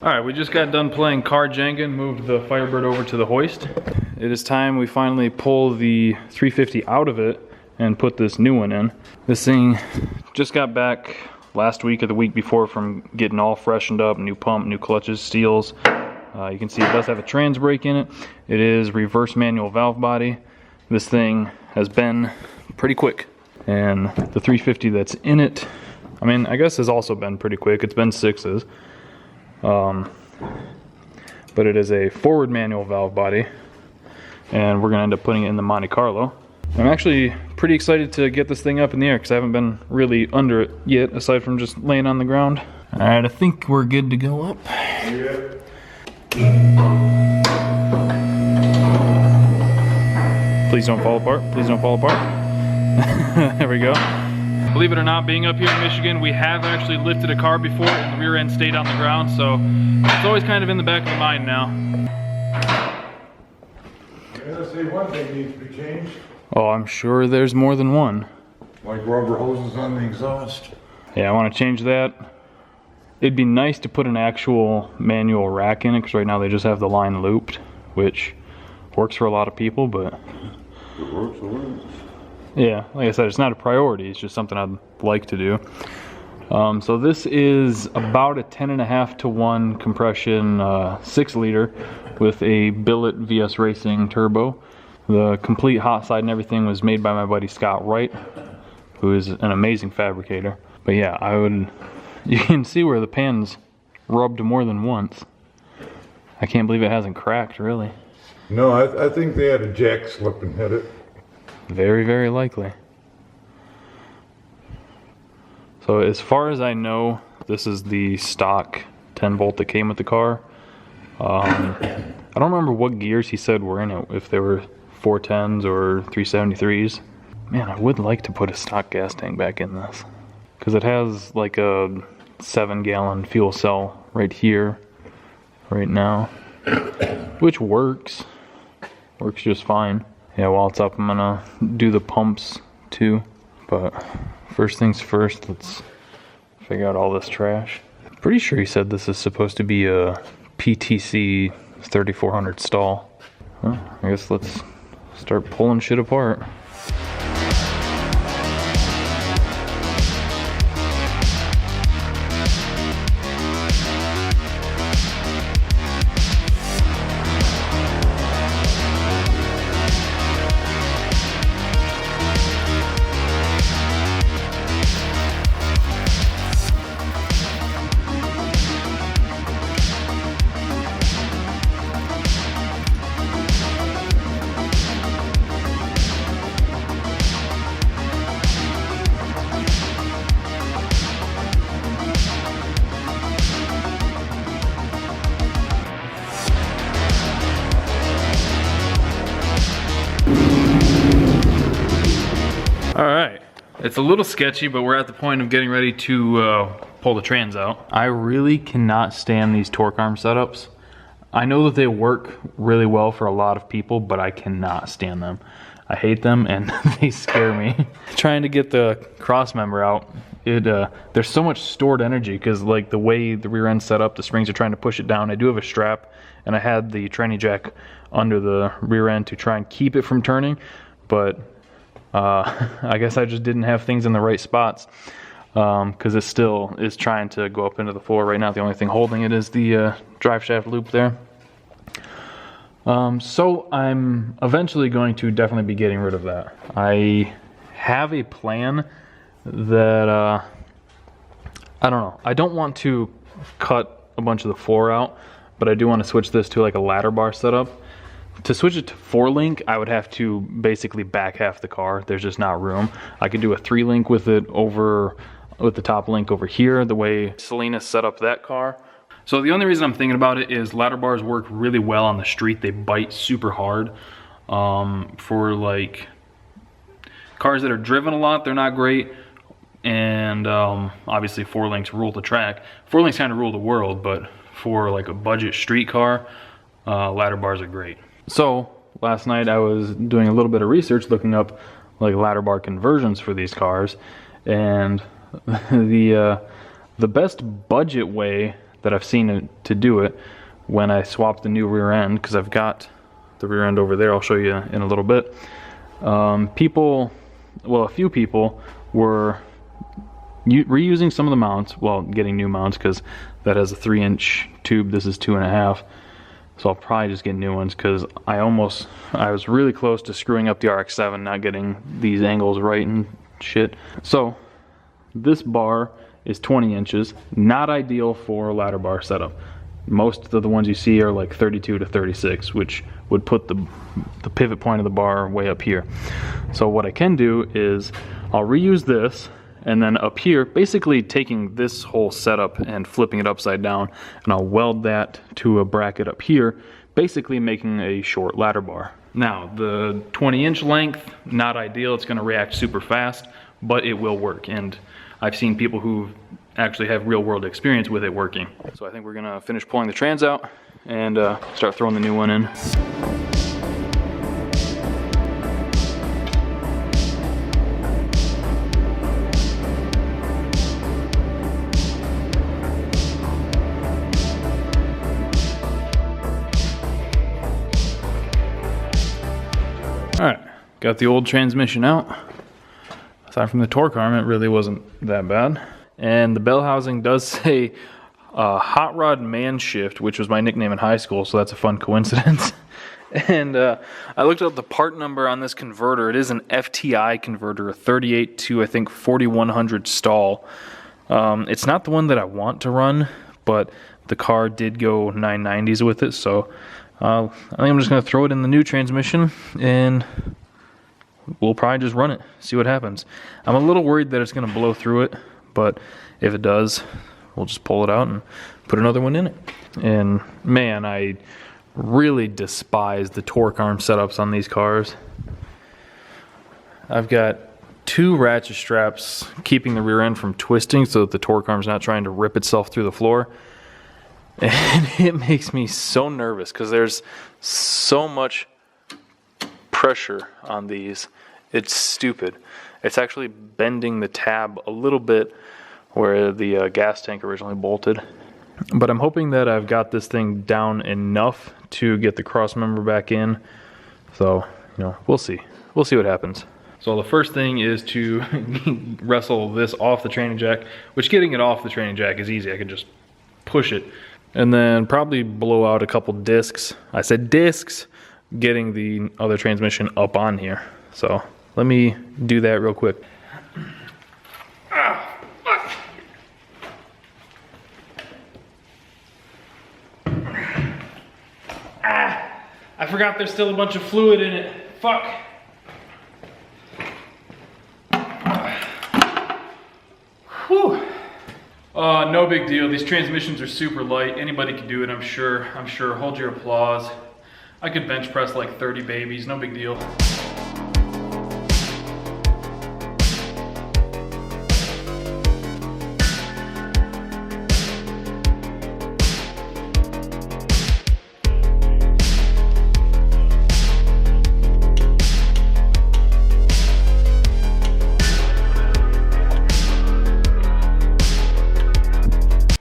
Alright, we just got done playing car Jenga, moved the Firebird over to the hoist. It is time we finally pull the 350 out of it and put this new one in. This thing just got back last week or the week before from getting all freshened up, new pump, new clutches, seals. You can see it does have a TRANSBRAKE in it. It is reverse manual valve body. This thing has been pretty quick. And the 350 that's in it, I mean, I guess has also been pretty quick. It's been 6s. But it is a forward manual valve body, and we're gonna end up putting it in the Monte Carlo. I'm actually pretty excited to get this thing up in the air because I haven't been really under it yet, aside from just laying on the ground. All right, I think we're good to go up. Yeah. Please don't fall apart. Please don't fall apart. There we go. Believe it or not, being up here in Michigan, we have actually lifted a car before and the rear end stayed on the ground, so it's always kind of in the back of the mind now. Let's say one thing needs to be changed. Oh, I'm sure there's more than one. Like rubber hoses on the exhaust. Yeah, I want to change that. It'd be nice to put an actual manual rack in it, because right now they just have the line looped, which works for a lot of people, but... It works, it works. Yeah, like I said, it's not a priority, it's just something I'd like to do. So this is about a 10.5 to 1 compression 6-liter with a billet VS Racing turbo. The complete hot side and everything was made by my buddy Scott Wright, who is an amazing fabricator. But yeah, you can see where the pan's rubbed more than once. I can't believe it hasn't cracked, really. No, I think they had a jack slip and hit it. Very, very likely. So as far as I know, this is the stock 10 volt that came with the car. I don't remember what gears he said were in it, if they were 410s or 373s. Man, I would like to put a stock gas tank back in this, because it has like a 7-gallon fuel cell right here, right now, which works just fine. Yeah, while it's up, I'm gonna do the pumps too. But first things first, let's figure out all this trash. Pretty sure he said this is supposed to be a PTC 3400 stall. Well, I guess let's start pulling shit apart. Alright, it's a little sketchy, but we're at the point of getting ready to pull the trans out. I really cannot stand these torque arm setups. I know that they work really well for a lot of people, but I cannot stand them. I hate them and they scare me. Trying to get the cross member out, there's so much stored energy, because like the way the rear end's set up, the springs are trying to push it down. I do have a strap, and I had the tranny jack under the rear end to try and keep it from turning, but I guess I just didn't have things in the right spots, because it still is trying to go up into the floor right now. The only thing holding it is the drive shaft loop there. So I'm eventually going to definitely be getting rid of that. I have a plan that, I don't know. I don't want to cut a bunch of the floor out, but I do want to switch this to like a ladder bar setup. To switch it to 4-link, I would have to basically back half the car. There's just not room. I could do a 3-link with it over, with the top link over here, the way Selena set up that car. So the only reason I'm thinking about it is ladder bars work really well on the street. They bite super hard. For like cars that are driven a lot, they're not great. And obviously 4-links rule the track. 4-links kind of rule the world, but for like a budget street car, ladder bars are great. So last night I was doing a little bit of research, looking up like ladder bar conversions for these cars, and the best budget way that I've seen to do it when I swap the new rear end, because I've got the rear end over there. I'll show you in a little bit. A few people were reusing some of the mounts, well, getting new mounts, because that has a 3-inch tube. This is 2.5, so I'll probably just get new ones, because I was really close to screwing up the RX-7, not getting these angles right and shit. So this bar is 20 inches, not ideal for a ladder bar setup. Most of the ones you see are like 32 to 36, which would put the pivot point of the bar way up here. So what I can do is I'll reuse this, and then up here, basically taking this whole setup and flipping it upside down, and I'll weld that to a bracket up here, basically making a short ladder bar. Now, the 20-inch length, not ideal. It's going to react super fast, but it will work, and I've seen people who actually have real-world experience with it working. So I think we're gonna finish pulling the trans out and start throwing the new one in. All right, got the old transmission out. Aside from the torque arm, it really wasn't that bad. And the bell housing does say Hot Rod Man Shift, which was my nickname in high school, so that's a fun coincidence. And I looked up the part number on this converter. It is an FTI converter, a 38 to I think 4100 stall. It's not the one that I want to run, but the car did go 990s with it, so I think I'm just going to throw it in the new transmission and we'll probably just run it, see what happens. I'm a little worried that it's going to blow through it, but if it does, we'll just pull it out and put another one in it. And man, I really despise the torque arm setups on these cars. I've got 2 ratchet straps keeping the rear end from twisting so that the torque arm's not trying to rip itself through the floor. And it makes me so nervous because there's so much pressure on these. It's stupid. It's actually bending the tab a little bit where the gas tank originally bolted. But I'm hoping that I've got this thing down enough to get the cross member back in. So, you know, we'll see. We'll see what happens. So the first thing is to wrestle this off the training jack, which getting it off the training jack is easy. I can just push it. And then probably blow out a couple discs. I said discs, getting the other transmission up on here. So let me do that real quick. I forgot there's still a bunch of fluid in it. Fuck. Whew. No big deal. These transmissions are super light. Anybody can do it, I'm sure. Hold your applause. I could bench press like 30 babies, no big deal.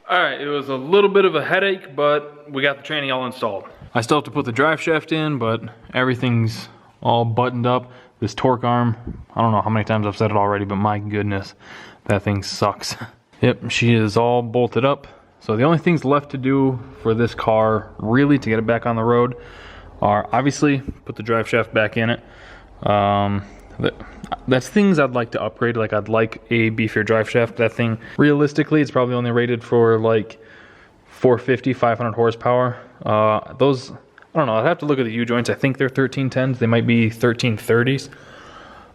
Alright, it was a little bit of a headache, but we got the tranny all installed. I still have to put the drive shaft in, but everything's all buttoned up. This torque arm, I don't know how many times I've said it already, but my goodness, that thing sucks. Yep, she is all bolted up. So the only things left to do for this car, really, to get it back on the road, are obviously put the drive shaft back in it. That's things I'd like to upgrade. Like, I'd like a beefier drive shaft. That thing, realistically, it's probably only rated for like 450, 500 horsepower. Those, I don't know, I'd have to look at the U-joints. I think they're 1310s. They might be 1330s.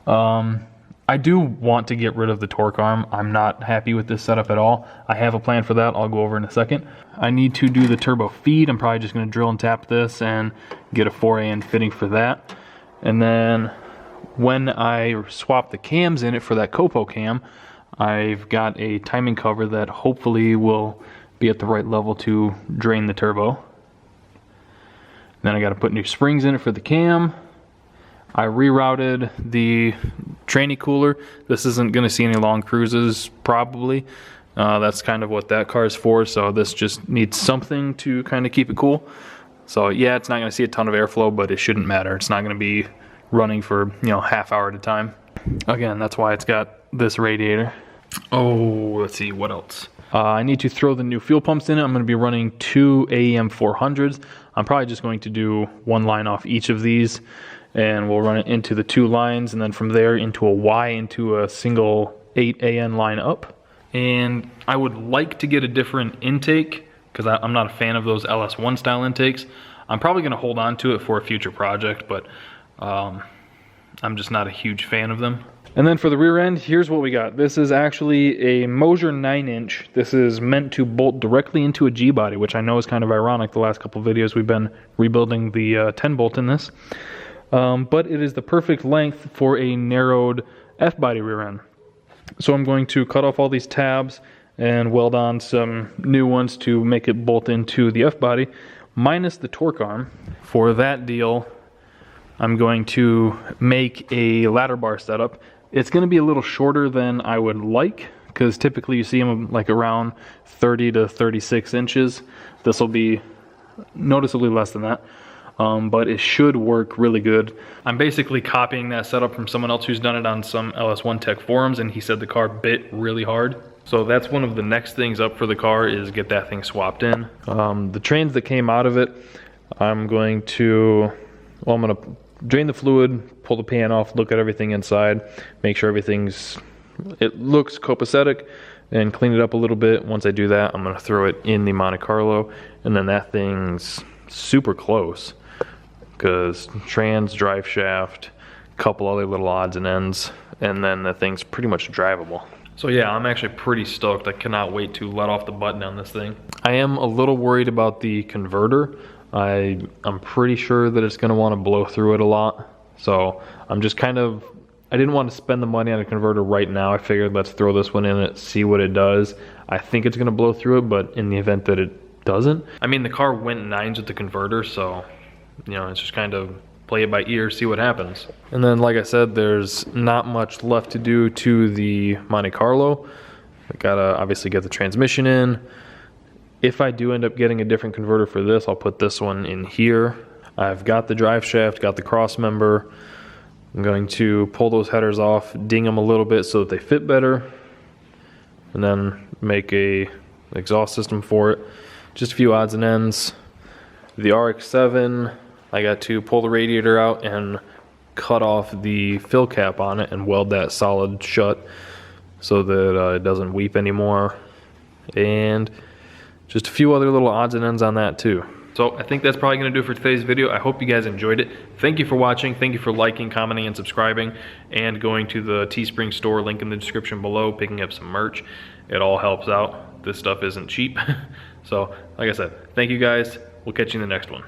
I do want to get rid of the torque arm. I'm not happy with this setup at all. I have a plan for that. I'll go over in a second. I need to do the turbo feed. I'm probably just going to drill and tap this and get a 4AN fitting for that. And then when I swap the cams in it for that Copo cam, I've got a timing cover that hopefully will be at the right level to drain the turbo. Then I got to put new springs in it for the cam. I rerouted the tranny cooler. This isn't going to see any long cruises probably, That's kind of what that car is for, so this just needs something to kind of keep it cool. So yeah, it's not going to see a ton of airflow, but it shouldn't matter. It's not going to be running for, you know, half hour at a time. Again, that's why it's got this radiator. Oh, let's see, what else? I need to throw the new fuel pumps in it. I'm going to be running 2 AEM 400s. I'm probably just going to do one line off each of these, and we'll run it into the 2 lines, and then from there into a Y into a single 8 AN line up. And I would like to get a different intake, because I'm not a fan of those LS1 style intakes. I'm probably going to hold on to it for a future project, but I'm just not a huge fan of them. And then for the rear end, here's what we got. This is actually a Moser 9-inch. This is meant to bolt directly into a G-body, which I know is kind of ironic. The last couple of videos we've been rebuilding the 10 bolt in this. But it is the perfect length for a narrowed F-body rear end. So I'm going to cut off all these tabs and weld on some new ones to make it bolt into the F-body, minus the torque arm. For that deal, I'm going to make a ladder bar setup. It's going to be a little shorter than I would like, because typically you see them like around 30 to 36 inches. This will be noticeably less than that. But it should work really good. I'm basically copying that setup from someone else who's done it on some LS1 Tech forums, and he said the car bit really hard. So that's one of the next things up for the car, is get that thing swapped in. The trains that came out of it, I'm going to drain the fluid, pull the pan off, look at everything inside, make sure it looks copacetic, and clean it up a little bit. Once I do that, I'm going to throw it in the Monte Carlo, and then that thing's super close, because trans, drive shaft, couple other little odds and ends, and then the thing's pretty much drivable. So yeah, I'm actually pretty stoked. I cannot wait to let off the button on this thing. I am a little worried about the converter. I'm pretty sure that it's going to want to blow through it a lot. So I'm just I didn't want to spend the money on a converter right now. I figured let's throw this one in it, see what it does. I think it's going to blow through it, but in the event that it doesn't, I mean, the car went 9s with the converter, so you know, it's just kind of play it by ear, see what happens. And then, like I said, there's not much left to do to the Monte Carlo. I gotta obviously get the transmission in. If I do end up getting a different converter for this, I'll put this one in here. I've got the drive shaft, got the cross member. I'm going to pull those headers off, ding them a little bit so that they fit better, and then make a exhaust system for it. Just a few odds and ends. The RX-7, I got to pull the radiator out and cut off the fill cap on it and weld that solid shut so that it doesn't weep anymore. And just a few other little odds and ends on that too. So I think that's probably going to do it for today's video. I hope you guys enjoyed it. Thank you for watching. Thank you for liking, commenting, and subscribing, and going to the Teespring store, link in the description below, picking up some merch. It all helps out. This stuff isn't cheap. So like I said, thank you guys. We'll catch you in the next one.